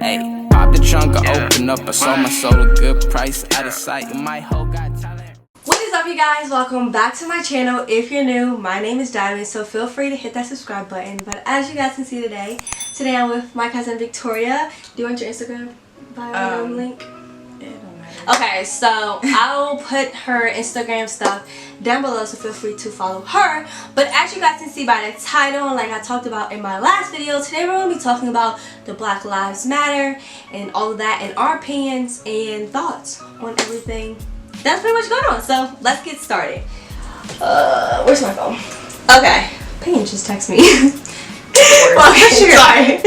Hey, pop the trunk, I open up, I sold my soul a good price. Out of sight, my whole got talent. What is up, you guys? Welcome back to my channel. If you're new, my name is Diamond, so feel free to hit that subscribe button. But as you guys can see today I'm with my cousin Victoria. Do you want your Instagram bio link? Okay, so I'll put her Instagram stuff down below, so feel free to follow her. But as you guys can see by the title, like I talked about in my last video, today we're going to be talking about the Black Lives Matter and all of that, and our opinions and thoughts on everything that's pretty much going on. So let's get started. Where's my phone? Okay, Payne just texted me. Sorry.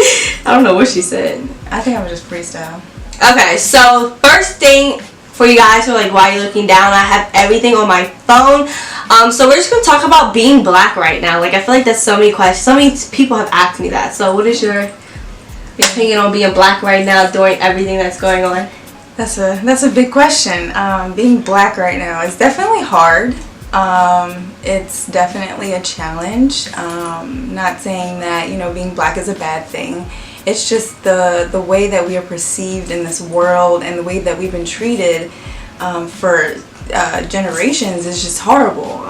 I don't know what she said. I think I was just freestyle. Okay, so first thing for you guys who are like, why are you looking down? I have everything on my phone. So we're just gonna talk about being black right now. Like, I feel like that's so many questions. So many people have asked me that. So what is your opinion on being black right now during everything that's going on? That's a big question. Being black right now is definitely hard. It's definitely a challenge. Not saying that, being black is a bad thing. It's just the way that we are perceived in this world and the way that we've been treated for generations is just horrible.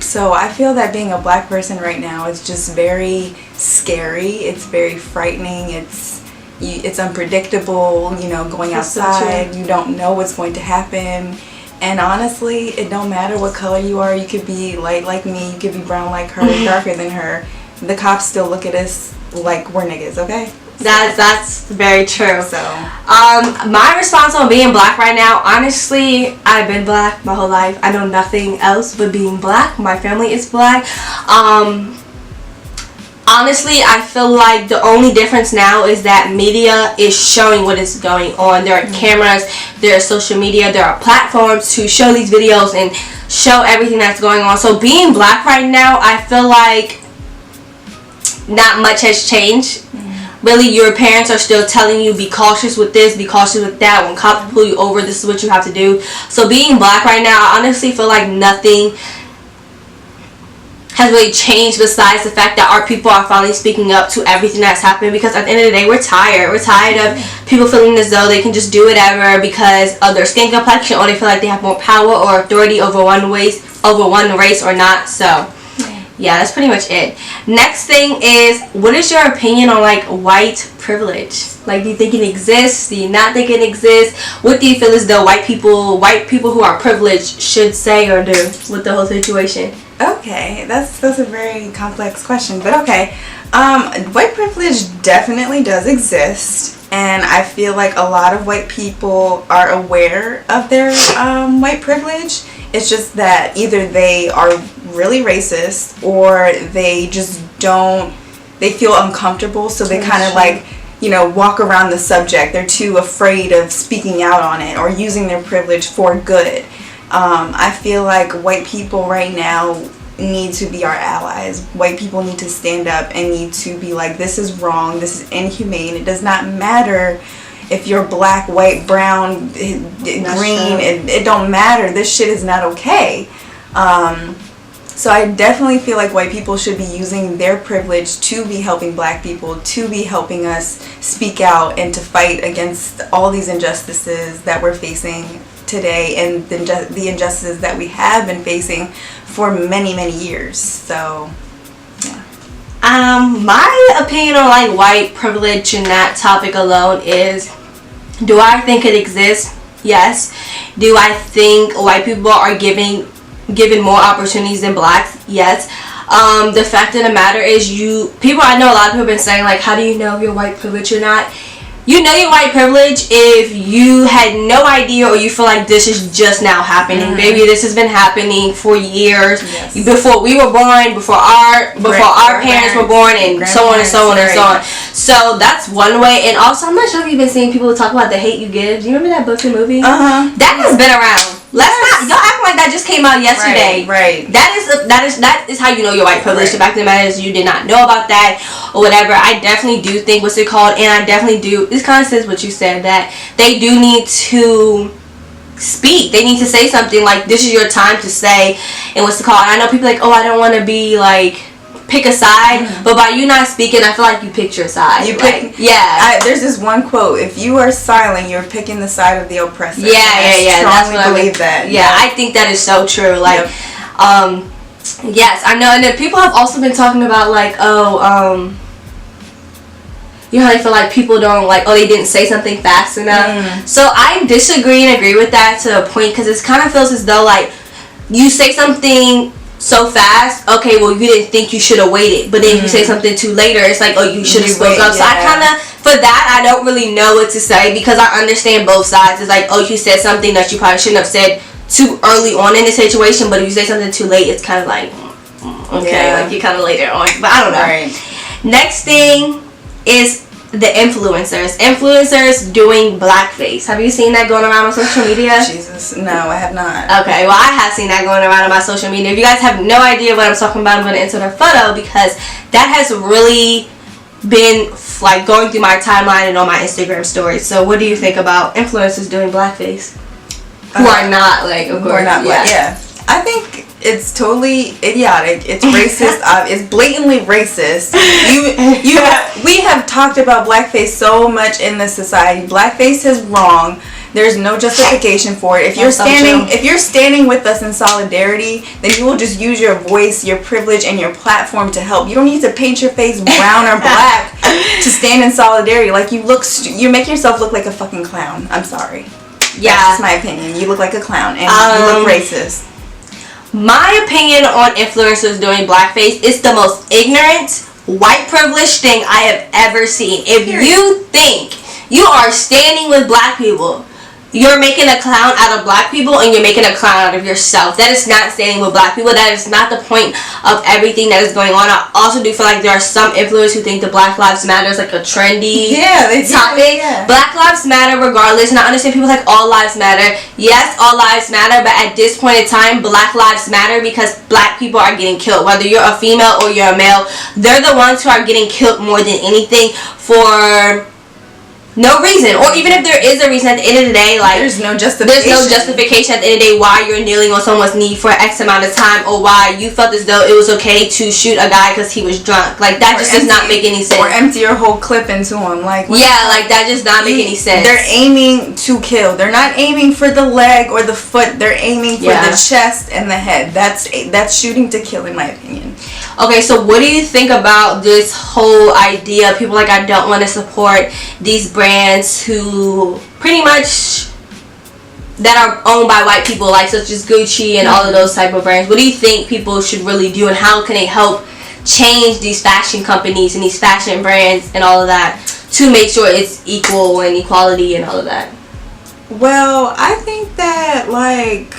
So I feel that being a black person right now is just very scary. It's very frightening. It's unpredictable. Going outside, you don't know what's going to happen. And honestly, it don't matter what color you are. You could be light like me. You could be brown like her, darker than her. The cops still look at us like we're niggas, okay? That's very true. So my response on being black right now, honestly, I've been black my whole life. I know nothing else but being black. My family is black. Honestly, I feel like the only difference now is that media is showing what is going on. There are cameras, there are social media, there are platforms to show these videos and show everything that's going on. So being black right now, I feel like not much has changed. Really, your parents are still telling you, be cautious with this, be cautious with that. When cops pull you over, this is what you have to do. So being black right now, I honestly feel like nothing has really changed besides the fact that our people are finally speaking up to everything that's happening, because at the end of the day, we're tired. We're tired of people feeling as though they can just do whatever because of their skin complexion, or they feel like they have more power or authority over one race or not. So yeah, that's pretty much it. Next thing is, what is your opinion on like white privilege? Like, do you think it exists? Do you not think it exists? What do you feel as though white people who are privileged should say or do with the whole situation? okay, that's a very complex question, but okay. White privilege definitely does exist, and I feel like a lot of white people are aware of their white privilege. It's just that either they are really racist or they just they feel uncomfortable, so they kind of like, walk around the subject. They're too afraid of speaking out on it or using their privilege for good. I feel like white people right now need to be our allies. White people need to stand up and need to be like, this is wrong, this is inhumane. It does not matter if you're black, white, brown, green, it don't matter. This shit is not okay. So I definitely feel like white people should be using their privilege to be helping black people, to be helping us speak out and to fight against all these injustices that we're facing today, and the injustices that we have been facing for many, many years. So yeah. My opinion on like white privilege and that topic alone is, do I think it exists? Yes. Do I think white people are given more opportunities than blacks? Yes. The fact of the matter is, I know a lot of people have been saying like, how do you know if you're white privilege or not? You know your white privilege if you had no idea, or you feel like this is just now happening. Maybe this has been happening for years, before we were born, before our parents were born, and so on and so on and so on. So that's one way. And also, I'm not sure if you've been seeing people talk about The Hate U Give. Do you remember that book and movie? That has been around. Y'all act like that just came out yesterday. Right. That is how you know your white privilege. The fact of the matter is, you did not know about that or whatever. I definitely do think, and I definitely do. This kind of says what you said, that they do need to speak. They need to say something like, this is your time to say, and And I know people like, oh, I don't want to be like pick a side, but by you not speaking, I feel like you picked your side. You pick, there's this one quote: "If you are silent, you're picking the side of the oppressor." Yeah. I strongly believe that. Yeah, I think that is so true. Like, yes, I know. And then people have also been talking about like, you know how they feel like people don't like, they didn't say something fast enough. So I disagree and agree with that to a point, because it kind of feels as though like you say something so fast, okay, well, you didn't think you should have waited, but then if you say something too later, it's like, you should have spoke up. So I kind of, for that, I don't really know what to say, because I understand both sides. It's like, you said something that you probably shouldn't have said too early on in the situation, but if you say something too late, it's kind of like, okay, like you kind of later on, but I don't know. Right. Next thing is the influencers doing blackface. Have you seen that going around on social media? Jesus, no, I have not. Okay, well, I have seen that going around on my social media. If you guys have no idea what I'm talking about, I'm going to insert a photo, because that has really been like going through my timeline and on my Instagram stories. So what do you think about influencers doing blackface? Who are not, like, of course, yeah. I think it's totally idiotic. It's racist. It's blatantly racist. We have talked about blackface so much in this society. Blackface is wrong. There's no justification for it. If you're standing with us in solidarity, then you will just use your voice, your privilege, and your platform to help. You don't need to paint your face brown or black to stand in solidarity. Like, you make yourself look like a fucking clown. I'm sorry. Yeah, that's my opinion. You look like a clown, and you look racist. My opinion on influencers doing blackface is the most ignorant, white privileged thing I have ever seen. If you think you are standing with black people, you're making a clown out of black people, and you're making a clown out of yourself. That is not standing with black people. That is not the point of everything that is going on. I also do feel like there are some influencers who think the Black Lives Matter is like a trendy topic. Yeah. Black Lives Matter regardless, and I understand people like all lives matter. Yes, all lives matter, but at this point in time, Black Lives Matter because black people are getting killed. Whether you're a female or you're a male, they're the ones who are getting killed more than anything for no reason. Or even if there is a reason, at the end of the day, like, there's no justification at the end of the day why you're kneeling on someone's knee for X amount of time, or why you felt as though it was okay to shoot a guy because he was drunk. Like, that just does not make any sense. Or empty your whole clip into him. Like, like, that does not make any sense. They're aiming to kill. They're not aiming for the leg or the foot. They're aiming for the chest and the head. That's shooting to kill, in my opinion. Okay, so what do you think about this whole idea? People like, I don't want to support these brands who pretty much that are owned by white people, like such as Gucci and all of those type of brands. What do you think people should really do, and how can they help change these fashion companies and these fashion brands and all of that to make sure it's equal and equality and all of that? Well, I think that, like,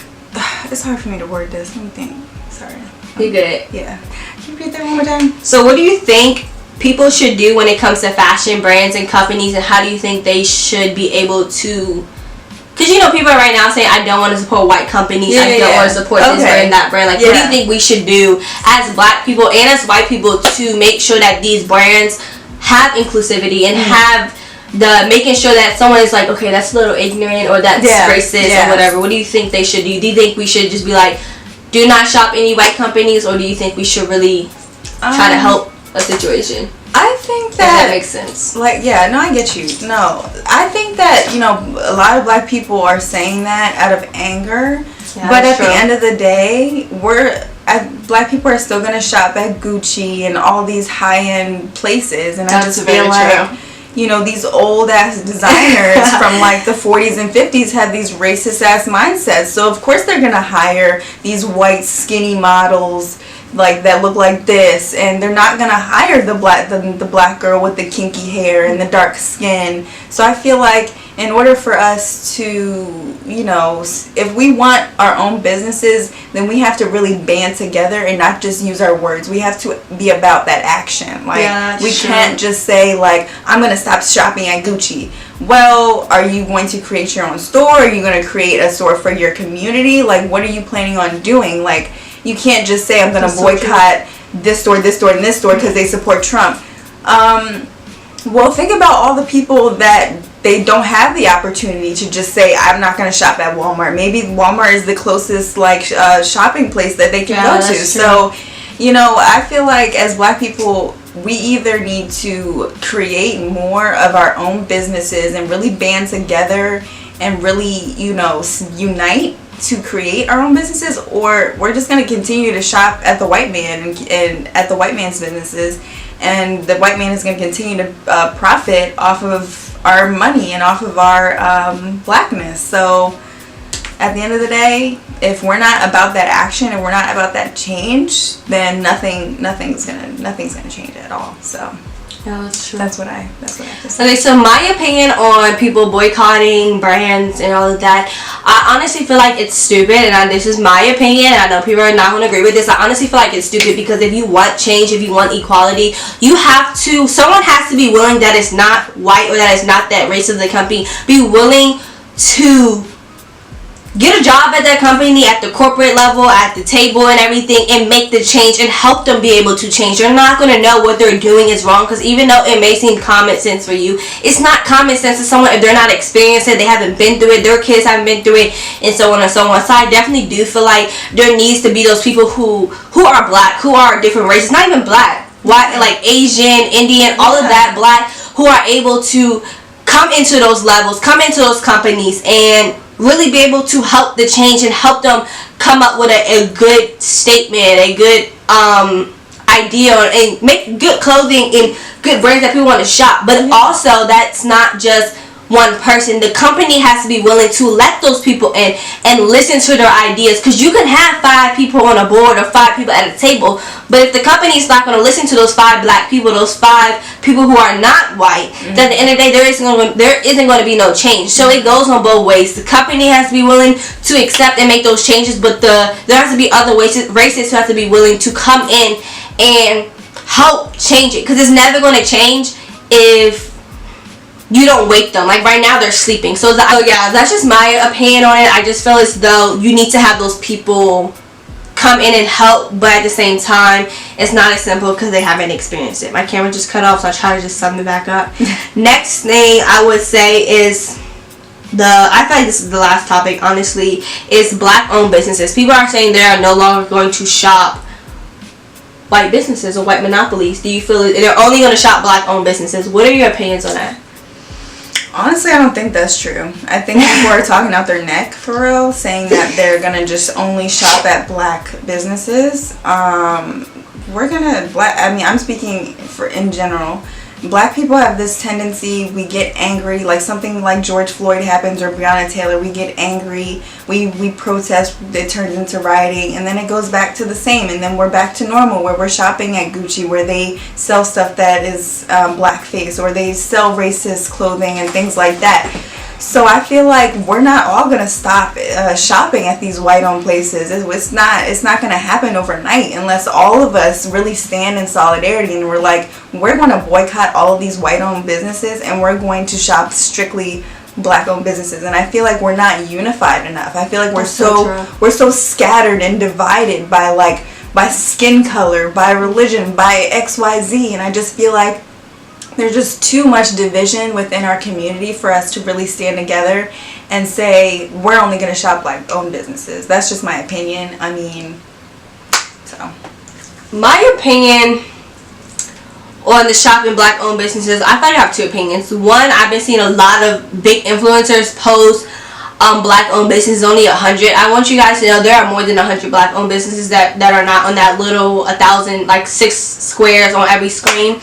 it's hard for me to word this. Let me think. Sorry. You good? Yeah. Can you repeat that one more time? So what do you think people should do when it comes to fashion brands and companies, and how do you think they should be able to, because you know people are right now saying, I don't want to support white companies, I don't want to support this brand, that brand. Like, what do you think we should do as black people and as white people to make sure that these brands have inclusivity and have the making sure that someone is like, okay, that's a little ignorant or that's racist or whatever. What do you think they should do? Do you think we should just be like, do not shop any white companies, or do you think we should really try to help a situation? I think that makes sense. Like, yeah, no, I get you. No, I think that, you know, a lot of black people are saying that out of anger, but at the end of the day, black people are still gonna shop at Gucci and all these high-end places, and I just feel like, you know, these old ass designers from like the 40s and 50s had these racist ass mindsets. So of course they're gonna hire these white skinny models like that look like this, and they're not gonna hire the black girl with the kinky hair and the dark skin. So I feel like in order for us to, you know, if we want our own businesses, then we have to really band together and not just use our words. We have to be about that action. Like, we can't just say, like, I'm going to stop shopping at Gucci. Well, are you going to create your own store? Are you going to create a store for your community? Like, what are you planning on doing? Like, you can't just say, I'm going to boycott this store, and this store because they support Trump. Well, think about all the people that they don't have the opportunity to just say, I'm not going to shop at Walmart. Maybe Walmart is the closest, like, shopping place that they can go to. So I feel like as Black people, we either need to create more of our own businesses and really band together and really, unite to create our own businesses, or we're just going to continue to shop at the white man and at the white man's businesses, and the white man is going to continue to profit off of our money and off of our blackness. So at the end of the day, if we're not about that action and we're not about that change, then nothing's gonna change at all. So yeah, that's true. That's what I have to say. Okay, so my opinion on people boycotting brands and all of that, I honestly feel like it's stupid, and this is my opinion. I know people are not going to agree with this. I honestly feel like it's stupid because if you want change, if you want equality, someone has to be willing that it's not white or that it's not that race of the company, be willing to get a job at that company at the corporate level, at the table and everything, and make the change and help them be able to change. You're not going to know what they're doing is wrong, because even though it may seem common sense for you, it's not common sense to someone if they're not experienced it, they haven't been through it, their kids haven't been through it, and so on and so on. So I definitely do feel like there needs to be those people who are Black, who are different races, not even Black, white, like Asian, Indian, all of that, Black, who are able to come into those levels, come into those companies, and really be able to help the change and help them come up with a good statement, a good idea, and make good clothing and good brands that people want to shop. But also, that's not just one person. The company has to be willing to let those people in and listen to their ideas, because you can have 5 people on a board or 5 people at a table, but if the company is not going to listen to those 5 Black people, those 5 people who are not white, then at the end of the day there isn't going to be no change. So it goes on both ways. The company has to be willing to accept and make those changes, but there has to be other races who have to be willing to come in and help change it, because it's never going to change if you don't wake them. Like right now they're sleeping. So yeah, that's just my opinion on it. I just feel as though you need to have those people come in and help, but at the same time it's not as simple because they haven't experienced it. My camera just cut off, so I try to just sum it back up. Next thing I would say is I feel like this is the last topic, honestly, is Black owned businesses. People are saying they are no longer going to shop white businesses or white monopolies. Do you feel they're only going to shop Black owned businesses? What are your opinions on that? Honestly, I don't think that's true. I think people are talking out their neck for real, saying that they're gonna just only shop at Black businesses. I'm speaking in general. Black people have this tendency, we get angry, like something like George Floyd happens or Breonna Taylor, we get angry, we protest, it turns into rioting, and then it goes back to the same, and then we're back to normal, where we're shopping at Gucci, where they sell stuff that is blackface, or they sell racist clothing and things like that. So I feel like we're not all gonna stop shopping at these white-owned places. It's not gonna happen overnight unless all of us really stand in solidarity and we're like, we're gonna boycott all of these white-owned businesses and we're going to shop strictly Black-owned businesses. And I feel like we're not unified enough. I feel like we're so scattered and divided by skin color, by religion, by XYZ, and I just feel like there's just too much division within our community for us to really stand together and say we're only going to shop Black-owned businesses. That's just my opinion. I mean, so. My opinion on the shopping Black-owned businesses, I thought I have 2 opinions. One, I've been seeing a lot of big influencers post Black-owned businesses, only 100. I want you guys to know there are more than 100 Black-owned businesses that are not on that little 1,000, like 6 squares on every screen.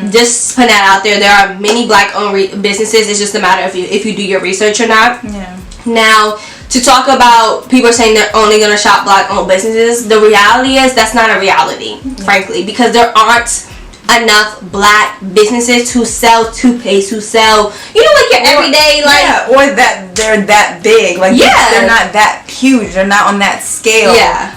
Just put that out there. There are many Black-owned businesses. It's just a matter of if you do your research or not. Yeah. Now, to talk about people saying they're only going to shop Black-owned businesses, the reality is that's not a reality, frankly, because there aren't enough Black businesses who sell toothpaste, who sell, like your everyday, or that they're that big, they're not that huge, they're not on that scale,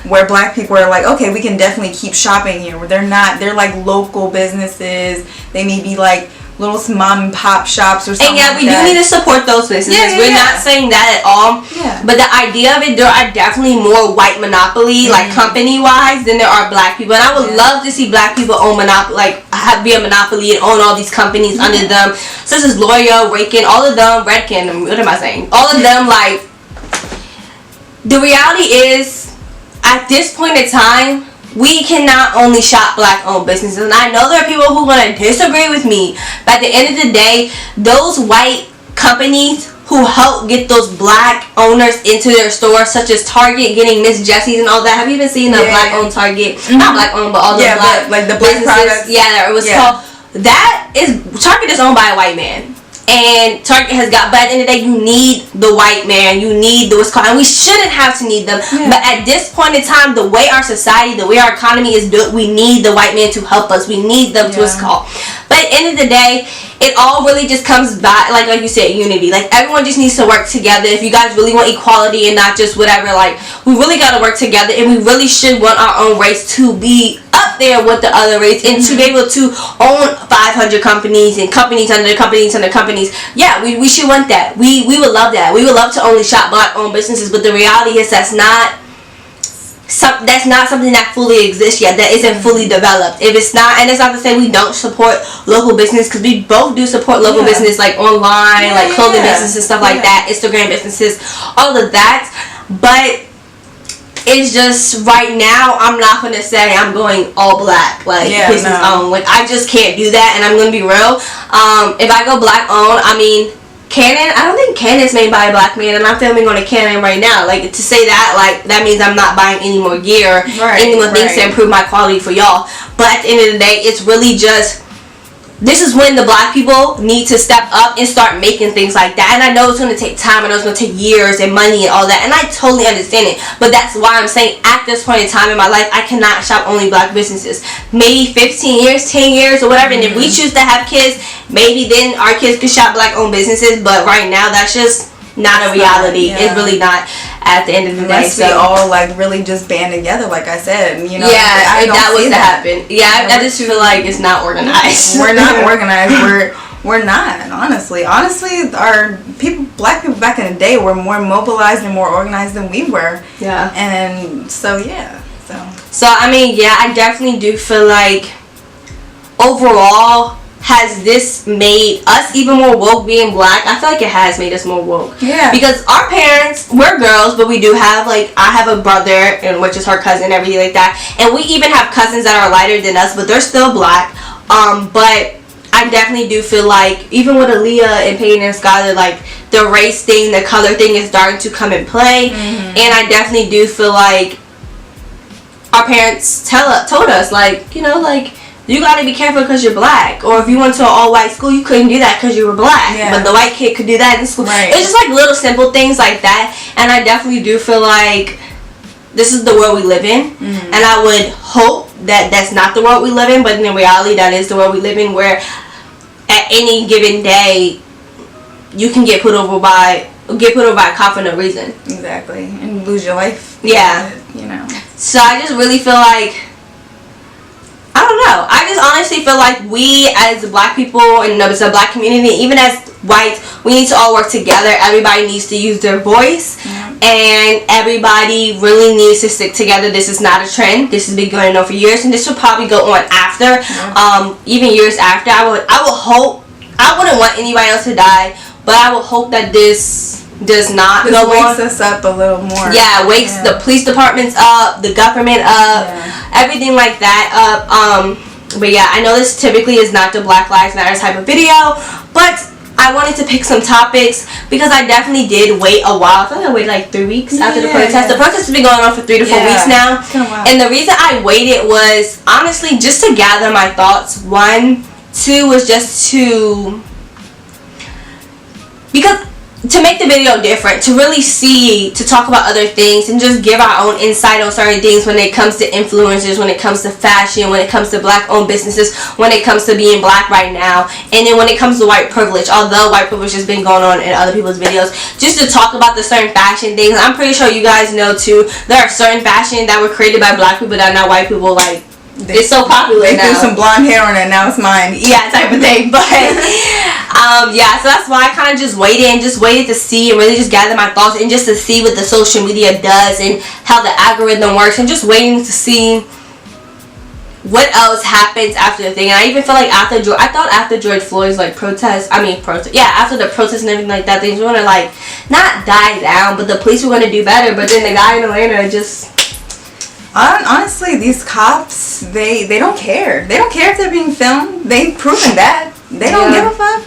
where Black people are like, okay, we can definitely keep shopping here. Where they're like local businesses, they may be like little mom and pop shops or something. And we do need to support those businesses. We're not saying that at all. But the idea of it, there are definitely more white monopoly, like company wise, than there are Black people. And I would love to see Black people own monopoly, be a monopoly and own all these companies under them, such as L'Oreal, Rakin, all of them, Redken. What am I saying? All of them. The reality is, at this point in time, we cannot only shop black owned businesses. And I know there are people who are going to disagree with me, but at the end of the day, those white companies who help get those black owners into their stores, such as Target getting Miss Jessie's and all that. Have you even seen the black owned Target? Not black owned, but all the black, like the black products. Yeah, it was called. That is, Target is owned by a white man. And Target has got, but at the end of the day, you need the white man. You need the what's called, and we shouldn't have to need them. Yeah. But at this point in time, the way our society, the way our economy is built, we need the white man to help us. We need them to what's called. But at the end of the day, it all really just comes back, like you said, unity. Like, everyone just needs to work together. If you guys really want equality and not just whatever, like, we really got to work together, and we really should want our own race to be up there with the other race, and to be able to own 500 companies and companies under companies under companies. Yeah, we should want that. We would love that. We would love to only shop black owned businesses, but the reality is that's not something that fully exists yet, that isn't fully developed. If it's not, and it's not to say we don't support local business, because we both do support local business, like online, like clothing businesses, stuff like that, Instagram businesses, all of that. But it's just, right now, I'm not going to say I'm going all black, like business owned. Like, I just can't do that, and I'm going to be real. If I go black owned, I mean, Canon, I don't think Canon's made by a black man. I'm not filming on a Canon right now. Like, to say that, like, that means I'm not buying any more gear, any more things to improve my quality for y'all. But at the end of the day, it's really just, this is when the black people need to step up and start making things like that. And I know it's going to take time, and I know it's going to take years and money and all that, and I totally understand it. But that's why I'm saying, at this point in time in my life, I cannot shop only black businesses. Maybe 15 years, 10 years, or whatever. And if we choose to have kids, maybe then our kids could shop black owned businesses. But right now, that's just not a reality. It's really not, at the end of the day. Unless we all, like, really just band together, like I said, you know. Yeah, if that was to happen. Yeah, I just feel like it's not organized. We're not organized. We're not, honestly. Honestly, our people, black people back in the day, were more mobilized and more organized than we were. Yeah. And so, So, I mean, yeah, I definitely do feel like, overall, has this made us even more woke being black? I feel like it has made us more woke. Yeah. Because our parents, we're girls, but we do have, like, I have a brother, and which is her cousin and everything like that. And we even have cousins that are lighter than us, but they're still black. But I definitely do feel like, even with Aaliyah and Peyton and Skylar, like, the race thing, the color thing is starting to come in play. And I definitely do feel like our parents told us, like, you know, like, you gotta be careful because you're black. Or if you went to an all-white school, you couldn't do that because you were black. Yeah. But the white kid could do that in school. Right. It's just like little simple things like that. And I definitely do feel like this is the world we live in. And I would hope that that's not the world we live in. But in reality, that is the world we live in, where at any given day, you can get put over by a cop for no reason. Exactly. And lose your life. Yeah. You know. So I just really feel like, I don't know. I just honestly feel like we, as black people, and the black community, even as whites, we need to all work together. Everybody needs to use their voice, and everybody really needs to stick together. This is not a trend. This has been going on for years, and this will probably go on after, even years after. I would hope. I wouldn't want anybody else to die, but I would hope that this does not this go wakes on. us up a little more. Yeah, wakes the police departments up, the government up, everything like that up. But yeah, I know this typically is not the Black Lives Matter type of video, but I wanted to pick some topics because I definitely did wait a while. I feel like I waited like 3 weeks after the protest. The protest has been going on for 3 to 4 weeks now. And the reason I waited was honestly just to gather my thoughts. 1, 2 was just to make the video different, to really see, to talk about other things, and just give our own insight on certain things when it comes to influencers, when it comes to fashion, when it comes to black owned businesses, when it comes to being black right now, and then when it comes to white privilege. Although white privilege has been going on in other people's videos, just to talk about the certain fashion things. I'm pretty sure you guys know too, there are certain fashion that were created by black people that are not white people. Like, it's so popular now. They threw some blonde hair on it, now it's mine. Yeah, type of thing. But yeah, so that's why I kind of just waited to see and really just gather my thoughts, and just to see what the social media does and how the algorithm works, and just waiting to see what else happens after the thing. And I even feel like after George Floyd's like after the protest and everything like that, things were gonna like not die down, but the police were gonna do better. But then the guy in Atlanta just Honestly, these cops, they don't care. They don't care if they're being filmed. They've proven that. They don't give a fuck.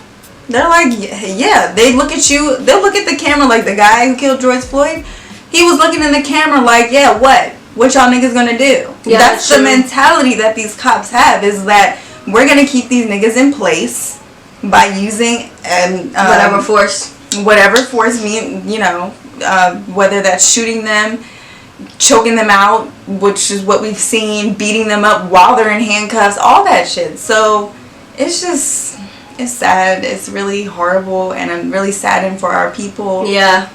They're like, yeah, they look at you, they'll look at the camera like the guy who killed George Floyd. He was looking in the camera like, yeah, what y'all niggas gonna do? Yeah, that's the mentality that these cops have, is that we're gonna keep these niggas in place by using whatever force, whether that's shooting them, choking them out, which is what we've seen, beating them up while they're in handcuffs, all that shit. So it's sad. It's really horrible, and I'm really saddened for our people. Yeah.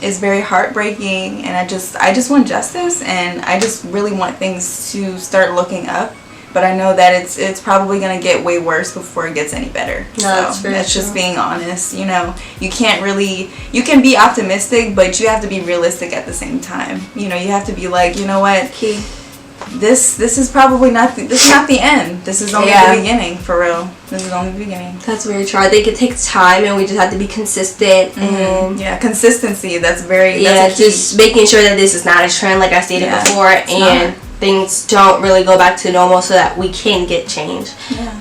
It's very heartbreaking, and I just want justice, and I just really want things to start looking up. But I know that it's probably gonna get way worse before it gets any better. No, so that's just being honest. You can be optimistic, but you have to be realistic at the same time. You have to be like, you know what, this is probably not the end. This is only the beginning, for real. This is only the beginning. That's very true. I think it takes time, and we just have to be consistent. And consistency. That's just making sure that this is not a trend, like I stated before, and things don't really go back to normal, so that we can get change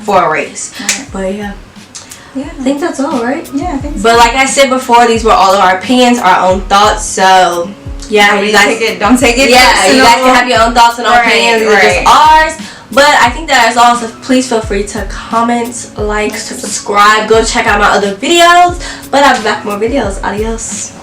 for a race. Right. But yeah, I think that's all, right? Yeah, I think so. But like I said before, these were all of our opinions, our own thoughts. So yeah, you guys don't take it. Yeah, personal. you guys can have your own thoughts and opinions. These are just ours. But I think that is all. So please feel free to comment, like, subscribe. Go check out my other videos. But I'll be back with more videos. Adios.